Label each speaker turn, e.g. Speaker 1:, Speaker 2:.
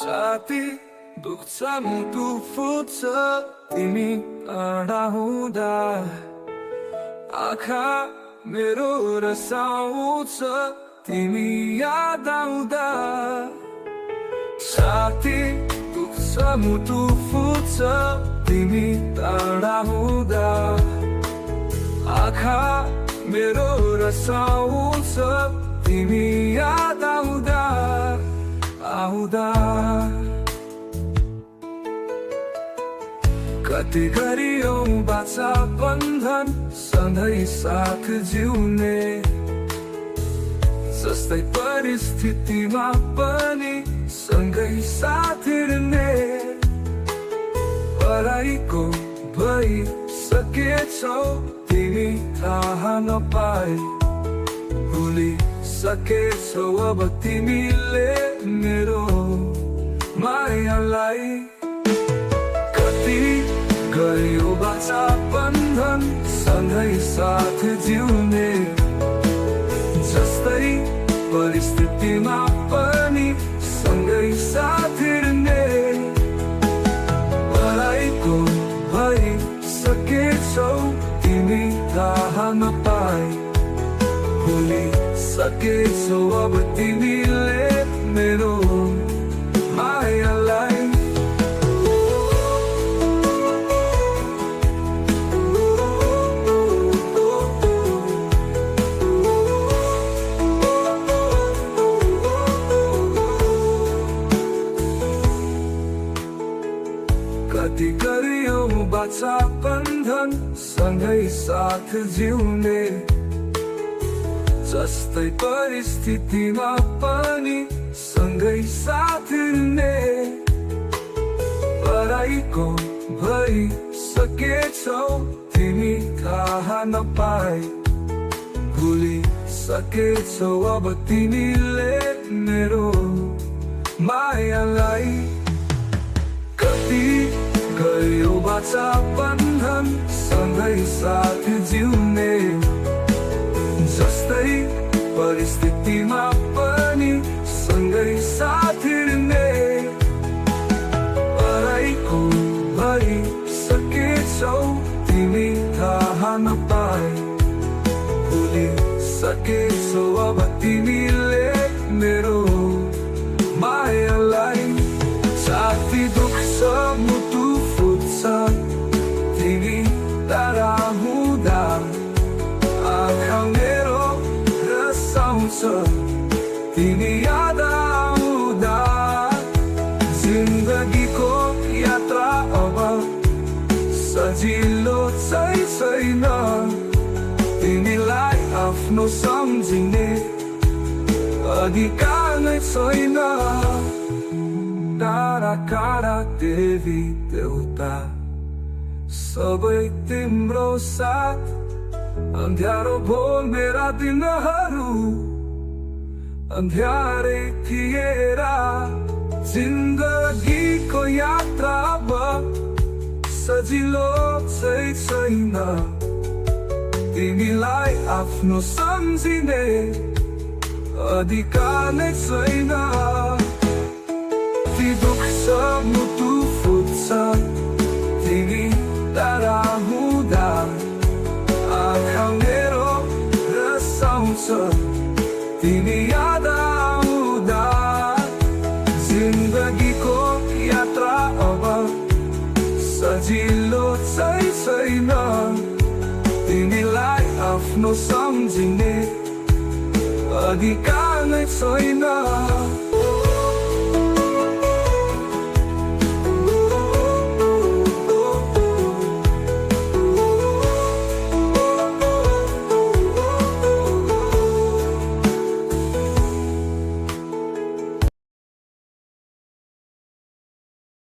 Speaker 1: छाती दुख्छ मुटु फुट्छ तिमी टाढा हुँदा आँखा मेरो रसाउँछ तिमी याद आउँदा छाती दुख्छ मुटु फुट्छ तिमी टाढा हुँदा आँखा मेरो रसाउँछ तिमी याद आउँदा कति गरियौं बाचा बन्धन सधैँ साथ जिउने जस्तै परिस्थितिमा पनि सँगै साथ हिँड्ने पराईको भइसकेछौ तिमी थाहा नपाए भुलिसकेछौ अब तिमीले मेरो मायालाई कति गयो बाचा बन्धन सँगै साथ जिउने जस्तै परिस्थितिमा पनि सँगै साथ हिँड्ने पराईको भइसकेछौ तिमी थाहा नपाए भुलिसकेछौ अब तिमीले मेरो मायालाई कति गरियौं बाचा बन्धन सँगै साथ जिउने जस्तै परिस्थितिमा पनि सँगै साथ हिँड्ने पराईको भइसकेछौ तिमी थाहा नपाए भुलिसकेछौ अब तिमीले मेरो मायालाई कति गयो बाचा बन्धन सँगै साथ जिउने जस्तै परिस्थितिमा पनि सँगै साथ हिँड्ने पराईको भइसकेछौ तिमी थाहा नपाए भुलिसकेछौ अब तिमीले मेरो मायालाई छाती दुख्छ मुटु फुट्छ तिमी टाढा हुँदा आँखा मेरो रसाउँछ तिमी याद आउँदा जिन्दगीको यात्रा अब सजिलो छैन तिमीलाई आफ्नो सम्झिने अधिकार नै छैन टाढा टाढा देवी देउता सबै तिम्रो साथ अन्ध्यारो भो मेरा दिनहरू अन्ध्यारै थिएर जिन्दगीको यात्रा अब सजिलो छैन तिमीलाई आफ्नो सम्झिने अधिकार नै छैन दुख्छ मुटु फुट्छ तिमी टाढा हुँदा आँखा मेरो रसाउँछ तिमी याद आउँदा जिन्दगीको यात्रा अब सजिलो छैन तिमीलाई आफ्नो सम्झिने अधिकार नै छैन।